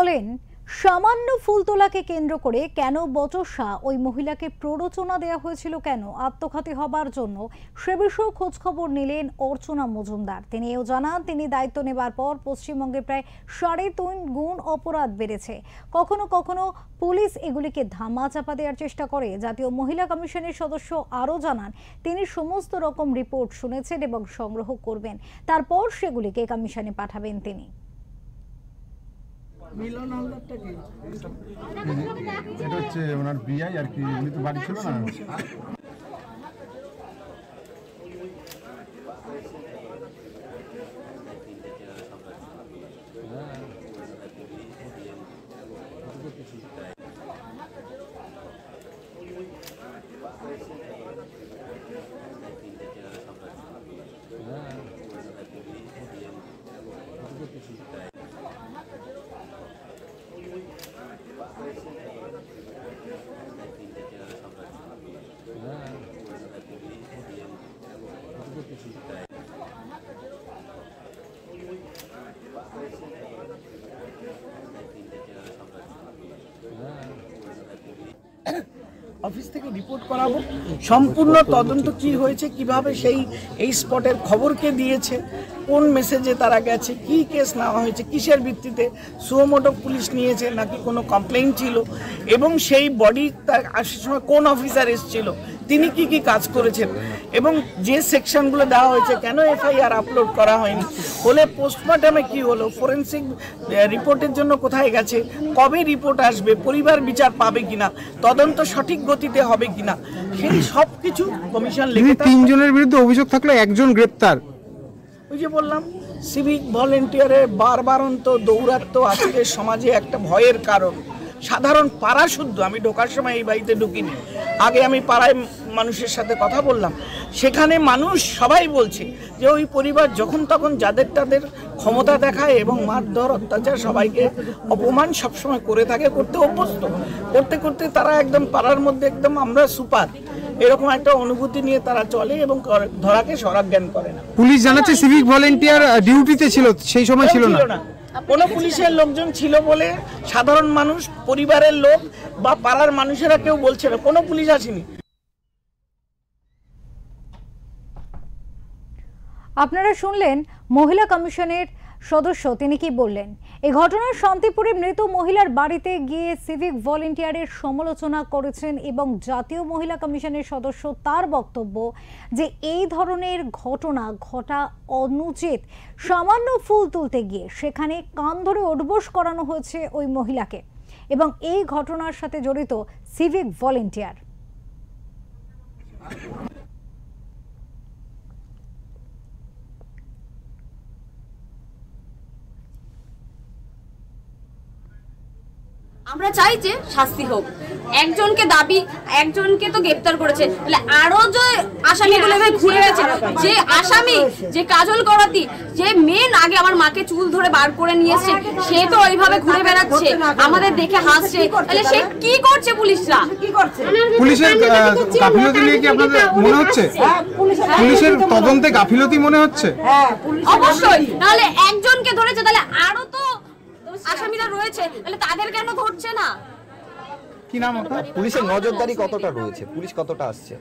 বলেন, সামান্য ফুল তোলাকে কেন্দ্র করে কেন বচসা ওই মহিলাকে প্ররোচনা দেওয়া হয়েছিল, কেন আত্মঘাতী হবার জন্য, সে বিষয়ে খোঁজ খবর নিলেন অর্চনা মজুমদার। তিনি এও জানান, তিনি দায়িত্ব নেবার পর পশ্চিমবঙ্গে প্রায় 3.5 গুণ অপরাধ বেড়েছে। কখনো কখনো পুলিশ এগুলিকে ধামাচাপা দেওয়ার চেষ্টা করে। জাতীয় মহিলা কমিশনের সদস্য আরও জানান, তিনি সমস্ত রকম রিপোর্ট শুনেছেন এবং সংগ্রহ করবেন, তারপর সেগুলিকে কমিশনে পাঠাবেন তিনি। মিলন হালদারটা কি? এটা হচ্ছে ওনার বিআই আর কি, উনি তো বাড়ি ছিল না। অফিস থেকে রিপোর্ট করাবো, সম্পূর্ণ তদন্ত কি হয়েছে, কিভাবে এই স্পটের খবরকে দিয়েছে, কোন মেসেজে তারা গেছে, কি কেস নেওয়া হয়েছে, কিসের ভিত্তিতে, সুমোটো পুলিশ নিয়েছে নাকি কোনো কমপ্লেইন ছিল, এবং সেই বডি তার আসার সময় কোন অফিসার এসেছিল, তিনি কি কি কাজ করেছেন, এবং যে সেকশনগুলো দেওয়া হয়েছে, কেন এফআইআর আপলোড করা হয়নি, হলে পোস্টমর্টমে কি হলো, ফরেন্সিক রিপোর্টের জন্য কোথায় গেছে, কবে রিপোর্ট আসবে, পরিবার বিচার পাবে কিনা, তদন্ত সঠিক গতিতে হবে কিনা, সেই সব কিছু কমিশন লিখে। 3 জনের বিরুদ্ধে অভিযোগ থাকলে 1 জন গ্রেপ্তার। ওই যে বললাম, সিভিক ভলেন্টিয়ারের বারবারন্ত দৌরাত্ম আজকে সমাজে একটা ভয়ের কারণ। সাধারণ পাড়া শুদ্ধ, আমি ঢোকার সময় এই বাড়িতে ঢুকিনি, আগে আমি পাড়ায় মানুষের সাথে কথা বললাম, সেখানে মানুষ সবাই বলছে যে ওই পরিবার যখন তখন যাদের তাদের ক্ষমতা দেখায় এবং মারধর অত্যাচার সবাইকে অপমান সবসময় করে থাকে, করতে অভ্যস্ত, করতে করতে তারা একদম পাড়ার মধ্যে একদম আমরা সুপার এরকম একটা অনুভূতি নিয়ে তারা চলে এবং ধরাকে সরাজ্ঞান করে না। পুলিশ জানাচ্ছে সিভিক ভলেন্টিয়ার ডিউটিতে ছিল, সেই সময় ছিল না। কোনো পুলিশের লোকজন ছিল বলে সাধারণ মানুষ, পরিবারের লোক বা পাড়ার মানুষেরা কেউ বলছে না, কোনো পুলিশ আসেনি। আপনারা শুনলেন মহিলা কমিশনের সদস্য, তিনি কি বললেন। এই ঘটনার শান্তিপুরে মৃত মহিলার বাড়িতে গিয়ে সিভিক ভলেন্টিয়ারের সমালোচনা করেছেন এবং জাতীয় মহিলা কমিশনের সদস্য তার বক্তব্য যে এই ধরনের ঘটনা ঘটা অনুচিত। সামান্য ফুল তুলতে গিয়ে সেখানে কান ধরে উঠবোস করানো হয়েছে ওই মহিলাকে, এবং এই ঘটনার সাথে জড়িত সিভিক ভলেন্টিয়ার। আমরা চাই যে শাস্তি হোক, একজনকে তো গ্রেপ্তার করেছে, তাহলে আরো যে আসামিগুলো ঘুরে গেছে, যে আসামি যে কাজল করাতি, যে মেন আগে আমার মাকে চুল ধরে বার করে নিয়ে এসছে, সে তো ওইভাবে ঘুরে বেড়াচ্ছে, আমাদের দেখে হাসছে, তাহলে সে কি করছে? পুলিশরা কি করছে? পুলিশের গাফিলতি নিয়ে কি আপনাদের মনে হচ্ছে? পুলিশের তদন্তে গাফিলতি মনে হচ্ছে? অবশ্যই, তাহলে একজনকে ধরেছে, তাহলে আরো তো আসামিরা রয়েছে, তাহলে তাদের কেন ধরছে না? কি নাম আপনার? পুলিশের নজরদারি কতটা রয়েছে, পুলিশ কতটা আসছে?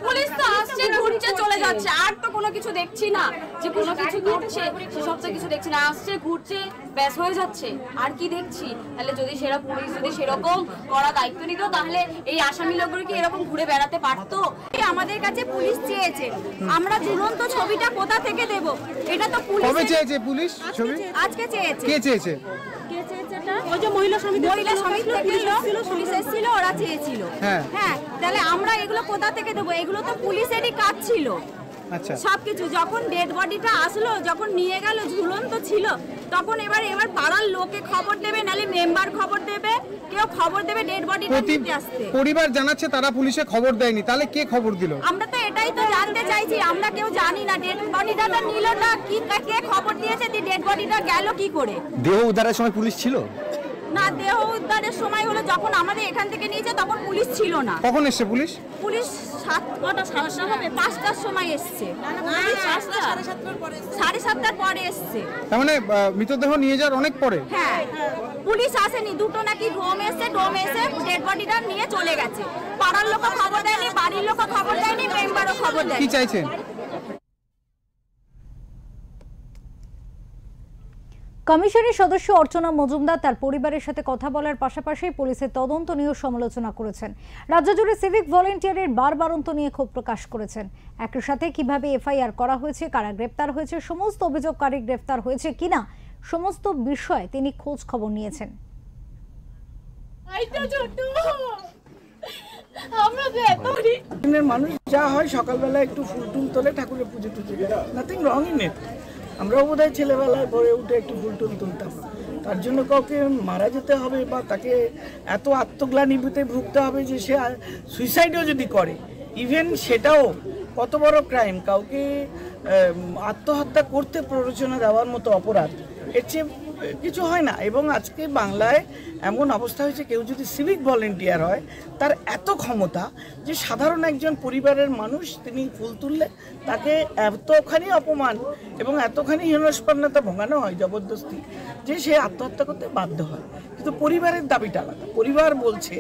পুলিশ তো আসছে, ঘুরছে, চলে যাচ্ছে, আর তো কোনো কিছু দেখছি না যে কোনো কিছু ঘটছে, সেসব তো কিছু দেখছি না, আসছে, ঘুরছে, ব্যাস হয়ে যাচ্ছে, আর কি দেখছি? তাহলে যদি সেরা পুলিশ যদি সেরকম করা দায়িত্ব নিত, তাহলে এই আসামি লোকগুলো কি এরকম ঘুরে বেড়াতে পারতো? আমাদের কাছে পুলিশ চেয়েছে, আমরা ঝুলন্ত ছবিটা কোথা থেকে দেব? এটা তো পুলিশ কবে চেয়েছে পুলিশ ছবি? আজকে চেয়েছে। কে চেয়েছে? ওই যে মহিলা সমিতি থেকে পুলিশ এসেছিল, ওরা চেয়েছিল। হ্যাঁ, তাহলে আমরা এগুলো কোথা থেকে দেবো? এগুলো তো পুলিশেরই কাজ ছিল। আচ্ছা, সবকিছু যখন ডেড বডিটা আসলো, যখন নিয়ে গেল, ঝুলন্ত ছিল, তখন এবার পাড়ার লোকে খবর দেবে, নালে মেম্বার খবর দেবে, কেউ খবর দেবে ডেড বডিটা নিতে আসতে। পরিবার জানাচ্ছে তারা পুলিশে খবর দেয়নি, তাহলে কে খবর দিল? আমরা তো এটাই তো জানতে চাইছি, আমরা কেউ জানি না ডেড বডিটা তো নিল না, কি কে খবর দিয়েছে, ডেড বডিটা গেল কি করে? দেহ উদ্ধারের সময় পুলিশ ছিল না, দেহ উদ্ধারের সময় হলো যখন আমাদের এখান থেকে নিয়েছে, তখন পুলিশ ছিল না। কখন এসেছে পুলিশ? পুলিশ পুলিশ 7:30 হবে 5টার সময় এসছে, 7:30টার পরে এসছে। তার মানে মৃতদেহ নিয়ে যাওয়ার অনেক পরে? হ্যাঁ, পুলিশ আসেনি, দুটো নাকি ডোম এসে ডেড বডিটা নিয়ে চলে গেছে। পাড়ার লোক খবর দেয়নি, বাড়ির লোক খবর দেয়নি, মেম্বারও খবর দেয়নি। কি চাইছেন? কমিশনের সদস্য অর্চনা মজুমদার তার পরিবারের সাথে কথা বলার পাশাপাশি পুলিশের তদন্ত নিয়েও সমালোচনা করেছেন। রাজ্য জুড়ে সিভিক ভলেন্টিয়ারের বারবারন্ত নিয়ে ক্ষোভ প্রকাশ করেছেন। একই সাথে কিভাবে এফআইআর করা হয়েছে, কারা গ্রেপ্তার হয়েছে, সমস্ত অভিযোগকারী গ্রেপ্তার হয়েছে কিনা সমস্ত বিষয়ে তিনি খোঁজ খবর নিয়েছেন। মানুষ যা হয় সকালবেলা একটু ফুল টুল তোলে, ঠাকুরের পুজো টুজো, নাথিং রং ইন ইট। আমরাও বোধহয় ছেলেবেলায় ভোরে উঠে একটু ফুল টুল তুলতাম। তার জন্য কাউকে মারা যেতে হবে বা তাকে এত আত্মগ্লানিতে ভুগতে হবে যে সে সুইসাইডও যদি করে, ইভেন সেটাও কত বড় ক্রাইম, কাউকে আত্মহত্যা করতে প্ররোচনা দেওয়ার মতো অপরাধ, এর চেয়ে কিছু হয় না। এবং আজকে বাংলায় এমন অবস্থা হয়েছে, কেউ যদি সিভিক ভলেন্টিয়ার হয় তার এত ক্ষমতা যে সাধারণ একজন পরিবারের মানুষ তিনি ফুল তুললে তাকে এতখানি অপমান এবং এতখানি হীনস্পন্নতা ভোগানো হয় জবরদস্তি যে সে আত্মহত্যা করতে বাধ্য হয়। কিন্তু পরিবারের দাবিটা আলাদা। পরিবার বলছে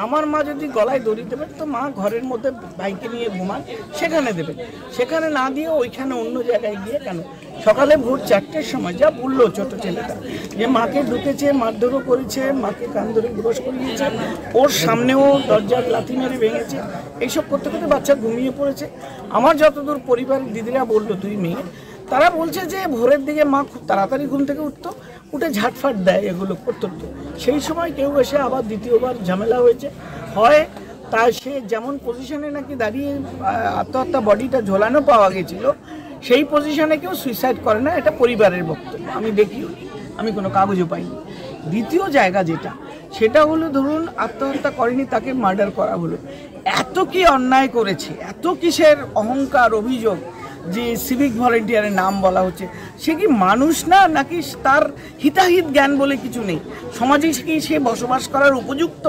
আমার মা যদি গলায় দড়ি দেবেন তো মা ঘরের মধ্যে ভাইকে নিয়ে ঘুমান, সেখানে দেবেন, সেখানে না দিয়ে ওইখানে অন্য জায়গায় গিয়ে কেন? সকালে ভোর 4টের সময় যা বললো ছোট ছেলেটা যে মাকে ঢুকেছে, মারধরও করেছে, মাকে কান ধরে দিবস করিয়েছে, ওর সামনেও দরজার লাথি মেরে ভেঙেছে, এইসব করতে করতে বাচ্চা ঘুমিয়ে পড়েছে। আমার যতদূর পরিবারের দিদিরা বললো, 2 মেয়ে, তারা বলছে যে ভোরের দিকে মা খুব তাড়াতাড়ি ঘুম থেকে উঠতো, উঠে ঝাটফাট দেয়, এগুলো করতো। সেই সময় কেউ এসে আবার দ্বিতীয়বার ঝামেলা হয়েছে হয়, তা সে যেমন পজিশনে নাকি দাঁড়িয়ে আত্মহত্যা বডিটা ঝোলানো পাওয়া গেছিল, সেই পজিশনে কেউ সুইসাইড করে না, এটা পরিবারের বক্তব্য। আমি দেখিও, আমি কোনো কাগজও পাইনি। দ্বিতীয় জায়গা যেটা, সেটা হলো ধরুন আত্মহত্যা করেনি, তাকে মার্ডার করা হলো। এত কি অন্যায় করেছে, এত কিসের অহংকার, অভিযোগ যে সিভিক ভলেন্টিয়ারের নাম বলা হচ্ছে? সে কি মানুষ না, নাকি তার হিতাহিত জ্ঞান বলে কিছু নেই? সমাজে কি সে বসবাস করার উপযুক্ত?